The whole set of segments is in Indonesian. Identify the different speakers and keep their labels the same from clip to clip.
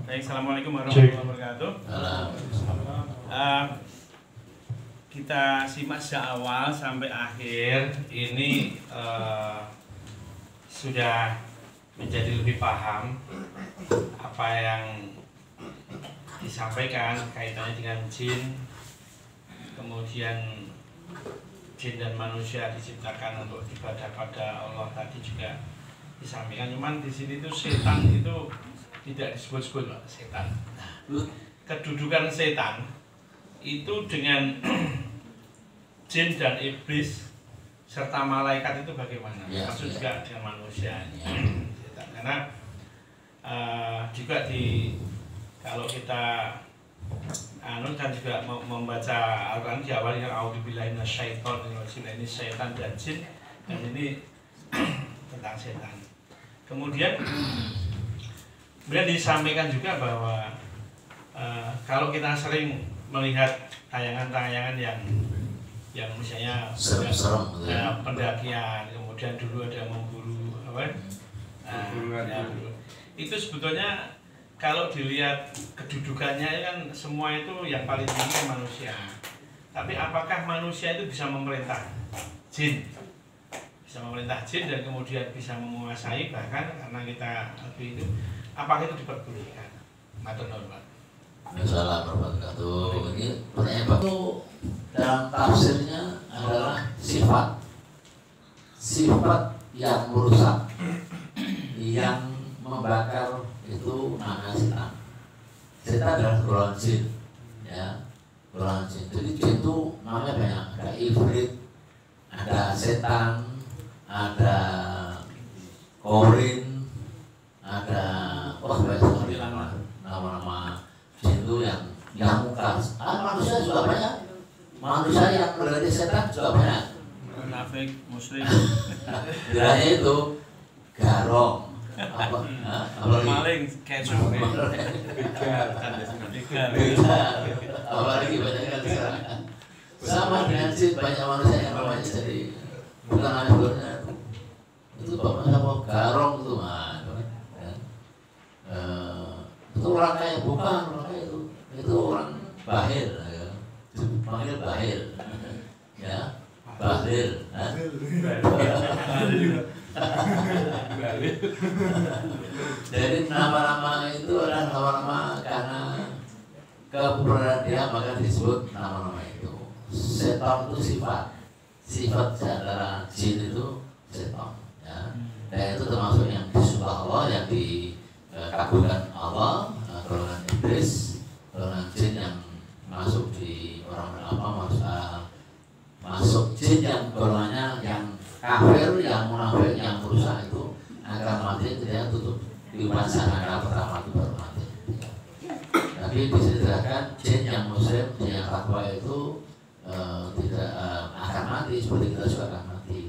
Speaker 1: Baik, assalamualaikum warahmatullahi wabarakatuh. Kita simak sejak awal sampai akhir ini sudah menjadi lebih paham apa yang disampaikan kaitannya dengan jin, kemudian jin dan manusia diciptakan untuk ibadah pada Allah tadi juga disampaikan. Cuman di sini tuh setan itu tidak disebut-sebut Pak, setan. Kedudukan setan itu dengan jin dan iblis serta malaikat itu bagaimana? Maksud juga dengan manusia. Setan. Karena juga kalau kita kan juga membaca Al-Quran diawali dengan a'udzubillahi minasyaitonir rajim. Ini setan dan jin, dan ini tentang setan. Kemudian disampaikan juga bahwa kalau kita sering melihat tayangan-tayangan yang misalnya pendakian, kemudian dulu ada memburu itu sebetulnya kalau dilihat kedudukannya kan semua itu yang paling tinggi manusia. Tapi apakah manusia itu bisa memerintah jin? Bisa memerintah jin dan kemudian bisa menguasai, bahkan karena kita itu apakah itu diperbolehkan? Matur nuwun, Pak.
Speaker 2: Assalamualaikum warahmatullahi wabarakatuh. Ini pertanyaan itu dalam tafsirnya adalah sifat yang merusak, yang membakar, itu namanya setan. Setan adalah golongan jin, ya, golongan jin. Jadi jin itu namanya banyak, ada ifrit, ada setan, ada korin, ada banyak sekali nama-nama jin itu yang mungkar. Manusia juga banyak. Manusia yang berarti setan juga banyak.
Speaker 1: Munafik, muslim.
Speaker 2: Bilangnya itu garong.
Speaker 1: Maling, kecoh.
Speaker 2: Apalagi banyak kan sekarang. Sama dengan jin, banyak manusia yang namanya jadi bukan hanya sebelumnya. Itu bapaknya mau garong itu mah. Itu orang kaya, bukan orang kaya itu orang bahir, ya. Panggil bahir, ya, bahir. Jadi nama-nama itu adalah nama-nama karena keberadaan dia maka disebut nama-nama itu. Setan itu sifat antara jin itu setan, ya. Dan itu termasuk yang disuka Allah, yang dikabulkan Allah, golongan iblis, golongan jin yang masuk di masuk jin yang golongannya yang kafir, yang munafik, yang merusak itu akan mati tidak tutup di upacara pertama itu baru mati. Tapi diceritakan jin yang muslim, jin yang takwa itu tidak akan mati seperti kita juga akan mati.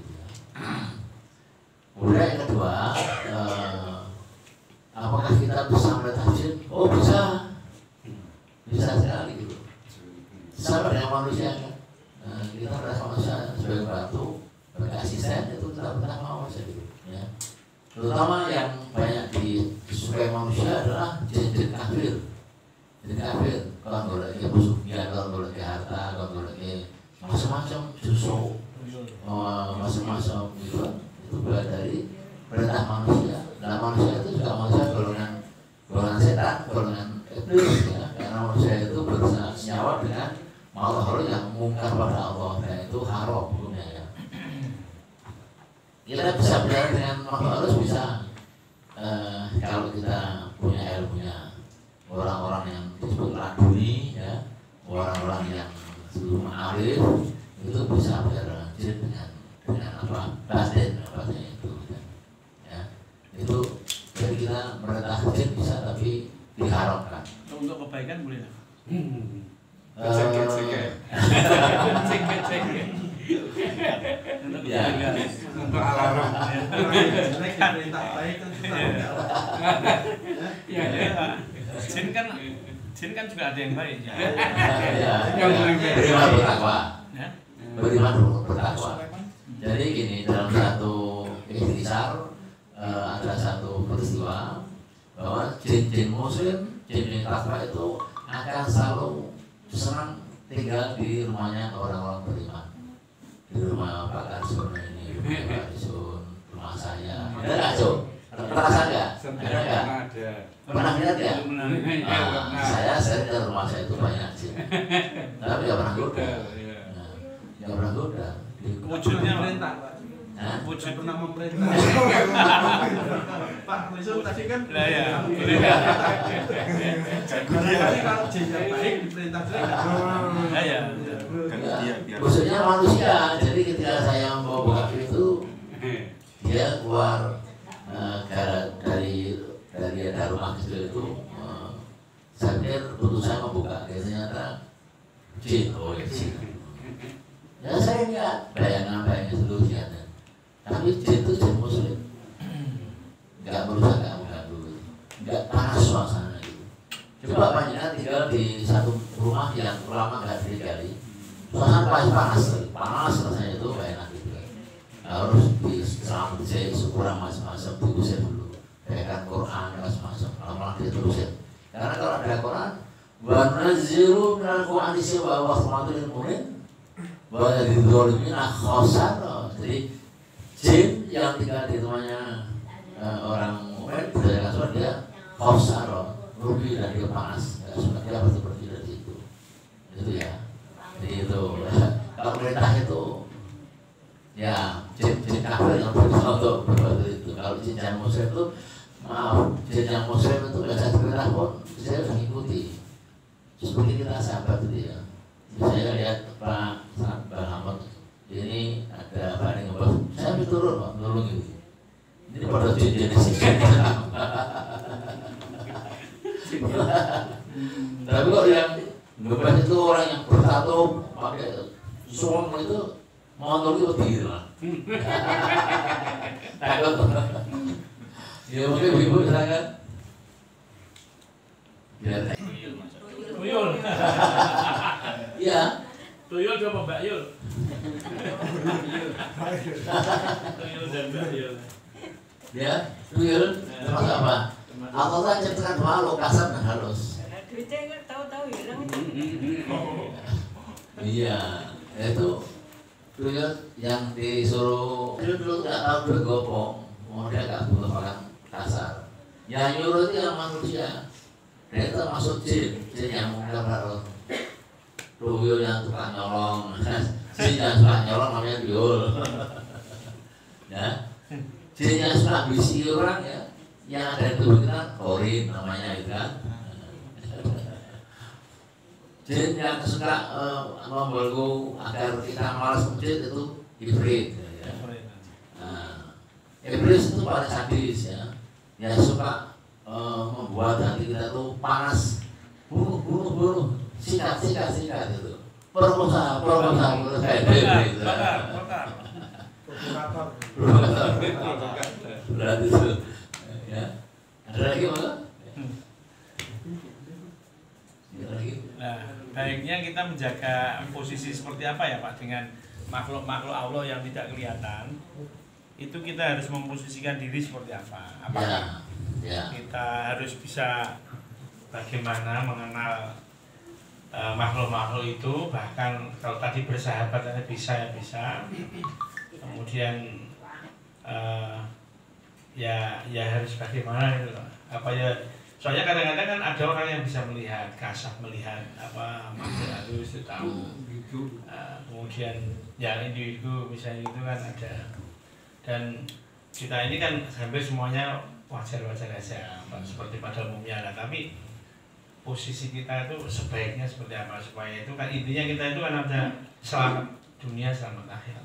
Speaker 2: Kemudian yang kedua, apakah kita bisa melihat jin? Oh bisa sekali gitu. Sama dengan manusia kan. Kita merasa manusia sebagai batu, sebagai asisten itu tidak pernah mau saja gitu. Ya. Terutama yang banyak disukai manusia adalah jin kafir. Jin kafir, kalau golek musuh, ya kalau golek harta, kalau golek macam-macam susu, macam-macam gitu. Itu berasal dari perintah manusia. Nah manusia itu juga manusia golongan setan, golongan iblis, ya. Karena manusia itu bernyawa dengan makhluk yang mungkar pada Allah, dan itu haram hukumnya, ya. Kita bisa belajar dengan makhluk halus bisa kalau kita punya ilmunya. Orang-orang yang disebut laduni, ya, orang-orang yang sebelum arif itu bisa belajar jin dengan apa batin itu, ya. Itu jadi kita merintah jin bisa, tapi diharamkan.
Speaker 1: Untuk kebaikan boleh lah.
Speaker 3: Untuk alarm.
Speaker 1: Jin kan juga ada yang baik, ya.
Speaker 2: Beriman bertakwa. Beriman bertakwa. Jadi gini, dalam satu ikhtisar ada satu peristiwa bahwa jin-jin muslim, jin-jin kafir itu akan selalu senang tinggal di rumahnya orang-orang beriman, di rumah Pak Karsun ini, rumah Pak Karsun, rumah saya. Ada nggak, Cuk? Terasa nggak? Ada nggak? Pernah lihat ya? Saya di rumah saya itu banyak jin, tapi nggak pernah goda. Nggak pernah goda.
Speaker 1: Wujudnya perintah, Pak.
Speaker 3: Wujud pernah memerintah. Pak Wisul tadi kan.
Speaker 1: Lah ya.
Speaker 3: Jadi kalau jin yang baik diperintah jelek.
Speaker 1: Lah ya.
Speaker 2: Maksudnya manusia. Jadi ketika saya mau buka pintu, dia keluar dari ada rumah kecil itu. Saya pikir untuk saya membuka, ternyata jin. Oh ya jin. Ya saya enggak bayangan seluruhnya. Tapi jin itu jin muslim, nggak berusaha mengganggu, nggak panas suasana gitu. Coba panjenengan tinggal di satu rumah yang lama nggak digali, suasana panas rasanya itu nggak enak gitu. Harus diselam, syukuran macam-macam, diusir dulu, bacakan Quran macam-macam, lama-lama diterusin. Karena kalau ada Quran, wa naziru minal Qur'ani wa rahmatul lil mu'minin wa yadhuruna khosar. Jadi jin yang tinggal di rumahnya orang mukmin tidak suka dia khosar, rugi dan dia panas, nggak suka dia harus pergi dari situ. Itu ya. Jadi itu kalau perintah itu ya jin kafir yang berusaha untuk berbuat itu. Kalau jin yang muslim itu maaf, jin yang muslim itu nggak saya perintah pun saya harus mengikuti. Seperti kita sahabat itu ya. Saya lihat Pak Ahmad ini ada apa nih ngebahas, saya ambil turun Pak, nolong gitu. Ini pada jin sih. Tapi kok yang ngebahas itu orang yang bertato pakai suam itu mau nolong itu lah. Takut. Ya mungkin ibu silakan. Ya.
Speaker 1: Tuyul.
Speaker 2: Iya.
Speaker 1: Tuyul coba Mbak Yul. Tuyul dan Mbak Yul.
Speaker 2: Ya, tuyul termasuk apa? Allah kan ciptakan makhluk kasar dan halus.
Speaker 4: Duitnya tahu-tahu hilang.
Speaker 2: Iya, itu tuyul yang disuruh dulu nggak tahu bergopong, mau dia nggak butuh orang kasar. Yang nyuruh itu yang manusia. Dan itu termasuk jin yang menggambar tuyul yang tukang nyolong, jin yang suka nyolong namanya tuyul. Ya, jin yang suka bisi orang ya, yang ada di tubuh kita korin namanya itu kan. Jin yang suka membelenggu agar kita malas masjid itu iblis. Ya. Nah, iblis itu paling sadis ya, yang suka membuat hati kita tuh panas, bunuh, sikat itu, perkosa kayak gitu. Berarti itu, ya. Ada lagi mana?
Speaker 1: Nah, baiknya kita menjaga posisi seperti apa ya Pak dengan makhluk-makhluk Allah yang tidak kelihatan. Itu kita harus memposisikan diri seperti apa? Apakah kita harus bisa bagaimana mengenal makhluk-makhluk itu, bahkan kalau tadi bersahabat bisa. Kemudian ya harus bagaimana gitu. Apa ya? Soalnya kadang-kadang kan ada orang yang bisa melihat, kasat melihat apa makhluk halus itu tahu. Kemudian yang individu misalnya itu kan ada. Dan kita ini kan hampir semuanya wajar-wajar aja, seperti pada umumnya lah. Tapi posisi kita itu sebaiknya seperti apa supaya itu kan intinya kita itu kan ada selamat dunia selamat akhirat.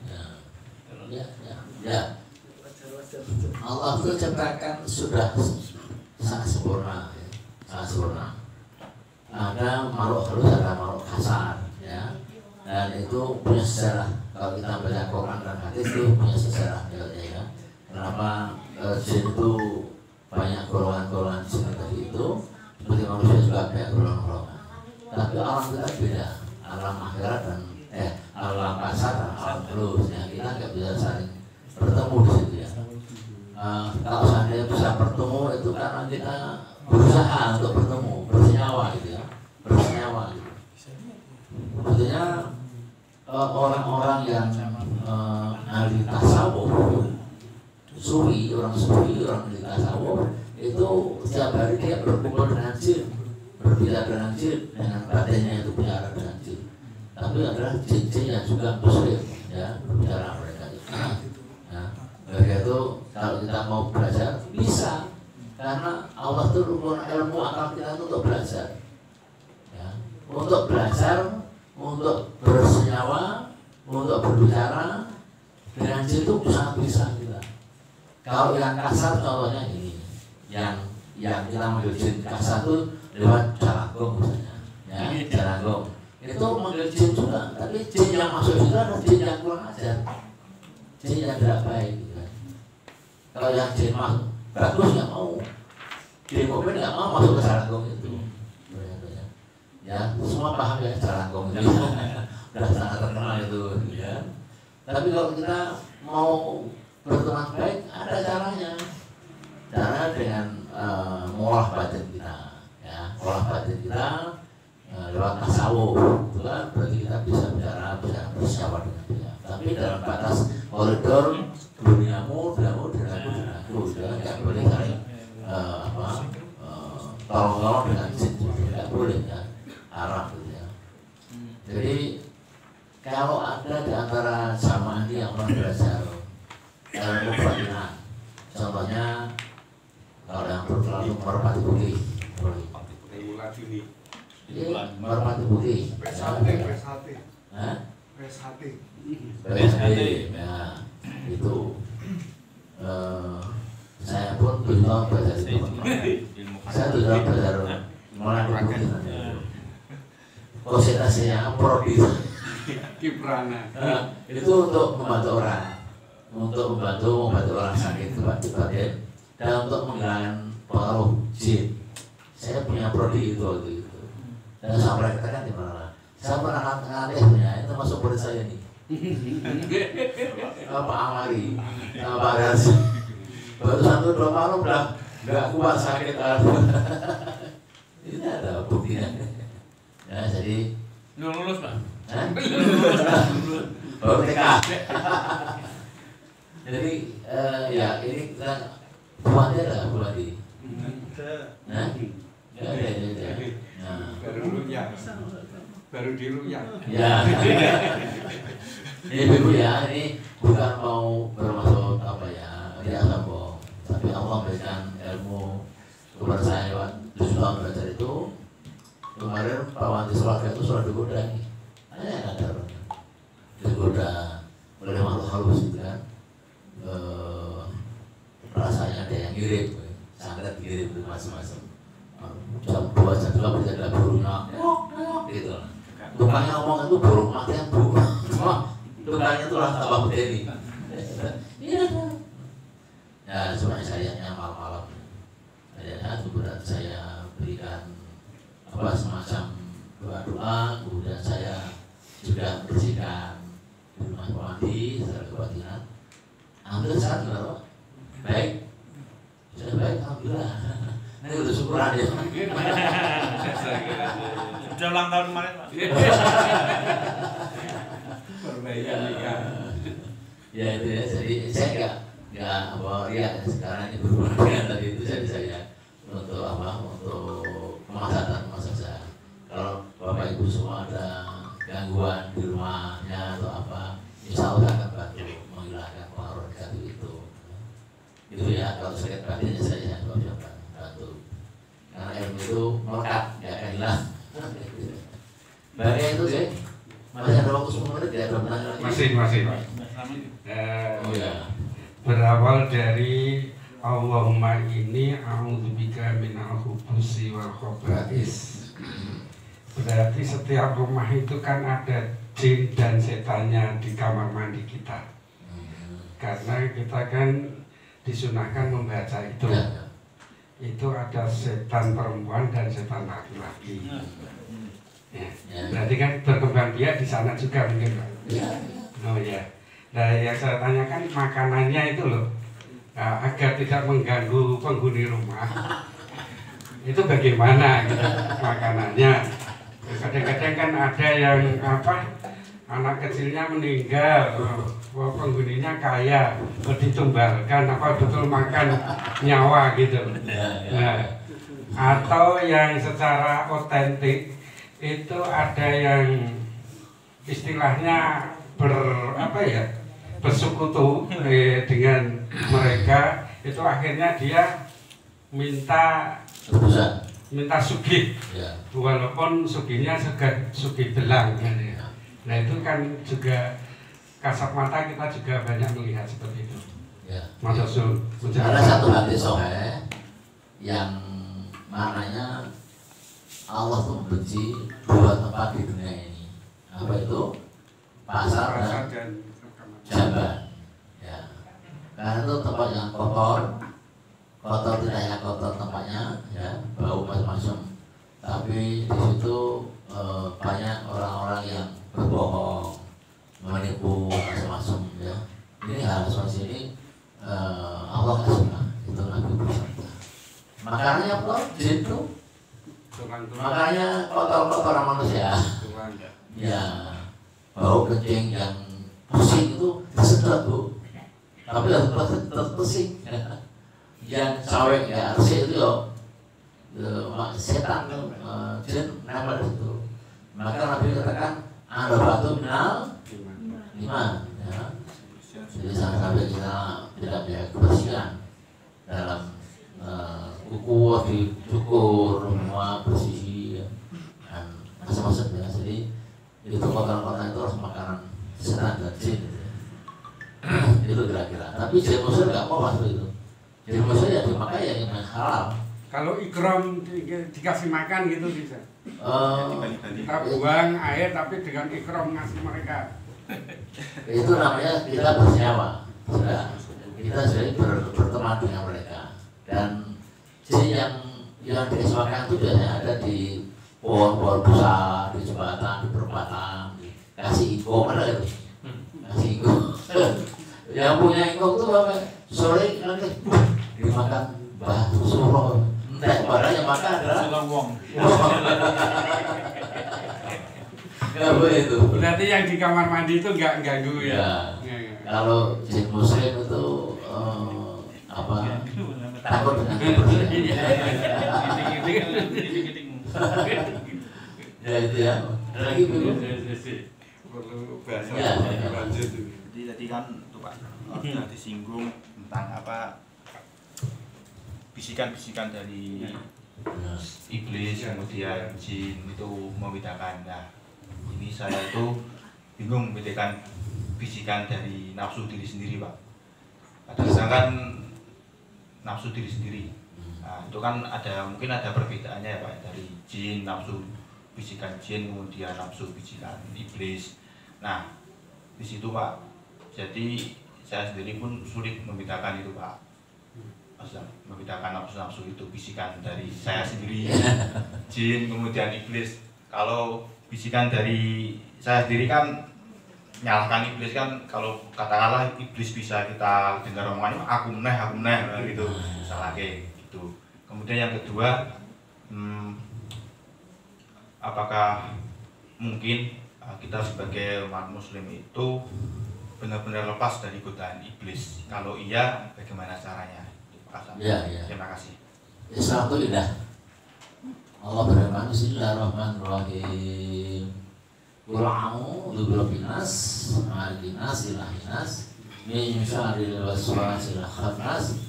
Speaker 2: Ya. Allah itu ciptakan sudah sangat sempurna, sangat sempurna. Ada makhluk halus, ada makhluk kasar, ya. Dan itu punya sejarah. Kalau kita baca Quran dan hadis itu punya sejarah, ya. Kenapa jin itu banyak golongan-golongan jin tadi itu? Seperti manusia juga banyak golongan-golongan. Tapi alam kita beda, alam akhirat dan alam kasar dan alam halus. Ya, kita nggak bisa saling bertemu di situ ya. Kalau seandainya bisa bertemu itu karena kita berusaha untuk bertemu, bersenyawa gitu ya, bersenyawa gitu. Maksudnya orang-orang yang ahli tasawuf, sufi, orang ahli tasawuf itu setiap hari dia berkumpul dengan jin, berbicara dengan jin, dengan batinnya itu bicara dengan jin. Tapi adalah jin-jin yang juga muslim, ya, berbicara mereka itu. Nah, mereka itu kalau kita mau belajar bisa, karena Allah itu rumpun ilmu akal kita itu untuk belajar, ya, untuk belajar, untuk bersenyawa, untuk berbicara dengan jin itu sangat bisa kita. Kalau yang kasar contohnya ini, yang kita manggil jin kasar itu lewat jalangkung misalnya, ya, jalangkung itu manggil jin juga, tapi jin yang masuk itu adalah jin yang kurang ajar, jin yang tidak baik gitu. Kalau yang jin masuk bagus nggak mau, jin mukmin nggak mau masuk ke jalangkung itu. Ya, semua paham ya jalangkung itu, sudah sangat terkenal itu, ya. Tapi kalau kita mau berteman baik, ada caranya. Cara dengan mengolah batin kita, ya, olah batin kita lewat tasawuf, itu kan berarti kita bisa bicara, bisa bersyawa dengan dia. Tapi dalam batas koridor duniamu, denganku, jangan nggak boleh saling tolong-tolong dengan jin, nggak boleh ya, Arab gitu ya. Jadi kalau ada di antara jamaah ini yang orang belajar ilmu batinan, contohnya kalau yang terlalu merpati putih, merpati putih, PSHT, ya itu saya pun 7 tahun belajar itu, saya 7 tahun belajar mulai putih, konsentrasinya prodi
Speaker 5: Kiprana.
Speaker 2: Itu untuk membantu orang, untuk membantu orang sakit batin dan untuk menghilangkan pengaruh jin. Saya punya prodi itu waktu itu. Dan saya praktekkan di mana? Saya pernah ngalihnya, itu masuk murid saya nih. Pak Amari, Pak Rasi. Baru 1-2 malam udah nggak kuat sakit. Ini ada buktinya. Ya, jadi
Speaker 1: lulus Pak.
Speaker 2: Baru TK. Jadi ya ini kita buatnya ada buat nah,
Speaker 5: Baru luya. Baru diluya.
Speaker 2: ya. Ini Ibu ya, ini bukan mau bermaksud apa ya, tidak sombong, tapi Allah memberikan ilmu kepada saya lewat 7 tahun belajar itu. Kemarin Pak Wanti Selaga itu sudah digoda nih, hanya ada digoda oleh makhluk halus gitu kan. Rasanya ada yang ngirim, sangat ngirim itu macam-macam. Jam 2, jam 3 bisa ada burungnya, gitu. Tukangnya ngomong itu burung mati yang burung, tukangnya itu lah tambah petani. Iya. Ya semuanya sayangnya malam-malam, ya kemudian saya berikan apa semacam doa-doa, kemudian saya juga bersihkan di rumah mandi secara kebatinan. Alhamdulillah sekarang gimana Pak? Baik, sudah baik, alhamdulillah. Ini udah syukuran ya.
Speaker 1: Sudah ulang tahun kemarin Pak.
Speaker 5: Perbaikan nikah.
Speaker 2: Ya itu ya, jadi saya nggak apa ya sekarang ini berhubungan dengan tadi itu, jadi saya untuk apa, untuk kemaslahatan saja. Kalau Bapak Ibu semua ada gangguan di rumahnya atau apa, insya Allah akan bantu menghilangkan pengaruh negatif itu. Itu ya, kalau sakit batinnya saya yang bantu. Karena ilmu itu melekat, nggak akan hilang. Baiknya itu sih, masih ada waktu 10 menit ya, ada pertanyaan lagi.
Speaker 5: Masih Pak.
Speaker 2: Oh ya.
Speaker 5: Berawal dari Allahumma ini a'udzubika minal khubusi wal khaba'is. Berarti setiap rumah itu kan ada jin dan setannya di kamar mandi kita. Karena kita kan disunahkan membaca itu. Itu ada setan perempuan dan setan laki-laki. Ya. Berarti kan berkembang biak di sana juga mungkin Pak. Oh ya. Nah yang saya tanyakan makanannya itu loh. Nah, agar tidak mengganggu penghuni rumah, itu bagaimana gitu, makanannya. Kadang-kadang kan ada yang anak kecilnya meninggal, penghuninya kaya, ditumbalkan betul makan nyawa gitu. Nah, atau yang secara otentik itu ada yang istilahnya bersekutu dengan mereka, itu akhirnya dia minta sugih, walaupun sugihnya sugih belang. Nah itu kan juga kasat mata kita juga banyak melihat seperti itu. Mas Rasul,
Speaker 2: ada satu hadis yang maknanya Allah tuh membenci dua tempat di dunia ini. Apa itu? Pasar dan jamban. Ya. Karena itu tempat yang kotor tidak hanya kotor tempatnya, ya, bau macam-macam. Tapi di situ banyak orang-orang yang berbohong, menipu macam-macam, ya. Ini hal seperti ini Allah nggak suka. Itu Nabi bersabda. Makanya apa? Jin itu. Makanya kotor-kotoran manusia. Ya, bau kencing yang pusing itu disedot, Bu. Tapi tetap pusing. Yang cawek ya harusnya itu setan jin nempel itu. Maka Nabi katakan ada batu minal iman, ya. Jadi sampai kita tidak punya kebersihan dalam kuku dicukur semua bersih, ya. Dan macam-macam, ya. Jadi itu kotoran-kotoran itu harus makanan setan dan jin, itu kira-kira. Tapi jin muslim nggak mau masuk itu. Jin muslim ya dimakai yang halal.
Speaker 5: Kalau ikram dikasih makan gitu bisa. Kita buang air tapi dengan ikram ngasih mereka.
Speaker 2: Itu namanya kita bersenyawa. Kita sering berteman dengan mereka. Dan jin yang dikasih makan itu biasanya ada di pohon-pohon besar, di jembatan, di perempatan. Kasih ingkong ada itu. Kasih ingkong. Yang punya ingkong itu apa? Sore nanti dimakan batu suruh. Entah padahal yang makan adalah
Speaker 3: Wong.
Speaker 2: Nggak boleh itu.
Speaker 5: Berarti yang di kamar mandi itu nggak ganggu ya?
Speaker 2: Kalau jin muslim itu takut dengan kebersihan. Ya itu ya. Ada lagi belum?
Speaker 6: Perlu bahasa
Speaker 2: Ya,
Speaker 6: lanjut.
Speaker 7: Jadi kan tuh Pak, sudah disinggung tentang bisikan-bisikan dari iblis, kemudian jin itu membedakan. Nah, ini saya itu bingung membedakan bisikan dari nafsu diri sendiri, Pak. Kadang-kadang kan nafsu diri sendiri. Nah, itu kan mungkin ada perbedaannya ya, Pak, dari jin, nafsu bisikan jin, kemudian nafsu bisikan iblis. Nah, di situ Pak, jadi saya sendiri pun sulit membedakan itu Pak. Membedakan nafsu-nafsu itu bisikan dari saya sendiri, jin, kemudian iblis. Kalau bisikan dari saya sendiri kan nyalahkan iblis kan, kalau katakanlah iblis bisa kita dengar omongannya aku meneh gitu, salah kayak gitu. Kemudian yang kedua, apakah mungkin kita sebagai umat muslim itu benar-benar lepas dari godaan iblis? Kalau iya, bagaimana caranya?
Speaker 2: Ya.
Speaker 7: Terima kasih.
Speaker 2: Islam itu indah. Allah berfirman, Bismillahirrahmanirrahim. Qul a'udzu birabbin nas, malikin nas, ilahin nas, min syarril waswasil khannas,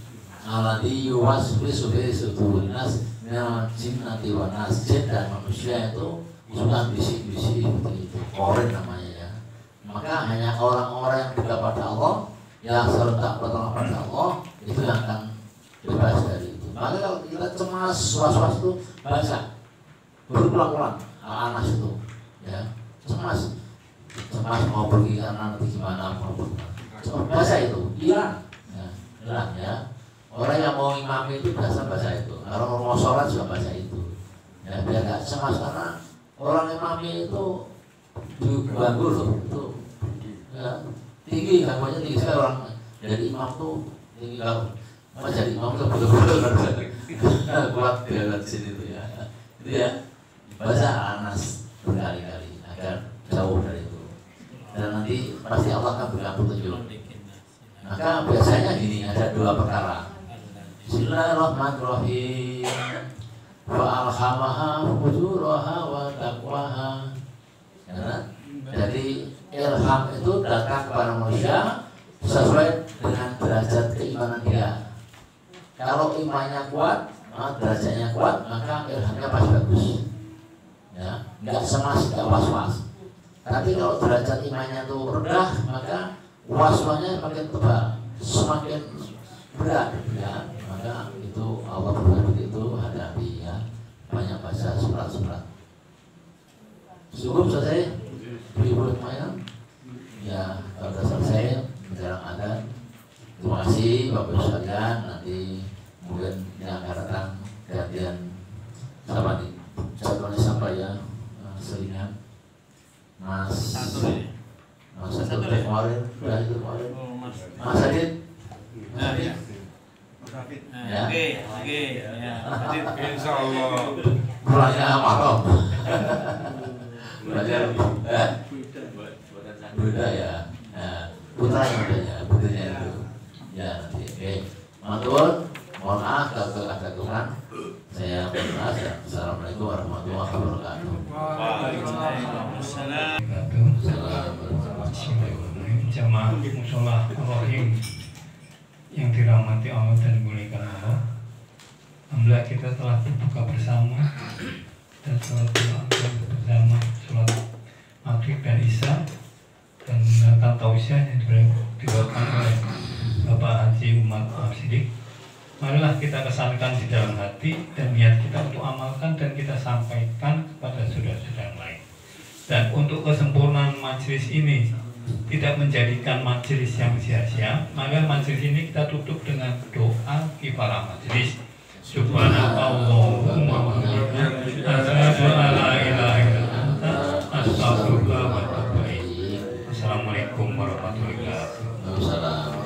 Speaker 2: alladzi yuwaswisu fi sudurin nas, minal jinnati wan nas. Jin dan manusia itu suka bisik-bisik begitu. Korin namanya, ya. Maka hanya orang-orang yang dekat pada Allah, yang serentak bertolak pada Allah, itu yang akan bebas dari itu. Maka kalau kita cemas, was-was itu baca berulang-ulang Al-Anas itu, ya. Cemas mau pergi karena nanti gimana, mau baca itu hilang, ya. Orang yang mau imami itu biasa baca itu. Kalau mau sholat juga baca itu, ya, biar nggak cemas. Karena orang imami itu diganggu loh, itu ya, tinggi gangguannya tinggi sekali. Orang jadi imam tuh Ini kalau mau jadi imam tuh betul-betul kuat di sini tuh ya. Itu ya baca Anas berkali-kali agar jauh dari itu. Dan nanti pasti Allah akan berikan petunjuk. Maka biasanya gini, ada dua perkara. Bismillahirrahmanirrahim. Wa alhamaha fujuraha wa taqwaha. Ya, jadi ilham itu datang kepada manusia sesuai dengan derajat keimanan dia. Kalau imannya kuat, derajatnya kuat, maka ilhamnya pasti bagus. Ya, nggak cemas, nggak was-was. Tapi kalau derajat imannya itu rendah, maka was-wasnya semakin tebal, semakin berat. Ya, maka itu Allah berfirman itu hadapi ya, banyak baca surat-surat. Cukup selesai, ibu lumayan. Ya, kalau sudah selesai menjelang adzan. Terima kasih Bapak Ibu sekalian. Nanti mungkin yang akan datang gantian sama nih. Jadwalnya sampai ya, selingan. Mas Satu kemarin, udah itu kemarin. Mas Adit. Ya.
Speaker 1: Oke, ya.
Speaker 5: Insya Allah.
Speaker 2: Pulangnya malam. Belajar, Buddha ya. Putra yang bedanya, putranya itu. Ya nanti. Oke. Matur, mohon maaf kalau ada kekurangan. Saya mohon maaf. Assalamualaikum warahmatullahi wabarakatuh.
Speaker 1: Waalaikumsalam.
Speaker 8: Jamaah musola Rohim yang dirahmati Allah dan dimuliakan Allah. Alhamdulillah kita telah berbuka bersama dan sholat bersama, sholat maghrib dan isya, dan mendengarkan tausiah yang dibawakan oleh Bapak Haji Umar Sidik. Marilah kita kesankan di dalam hati dan niat kita untuk amalkan dan kita sampaikan kepada saudara-saudara lain. Dan untuk kesempurnaan majelis ini tidak menjadikan majelis yang sia-sia, maka majelis ini kita tutup dengan doa kifarah majelis. Subhanallahumma wa bihamdihi asyhadu an la ilaha illa anta astaghfiruka wa atubu ilaik. Assalamualaikum warahmatullahi wabarakatuh.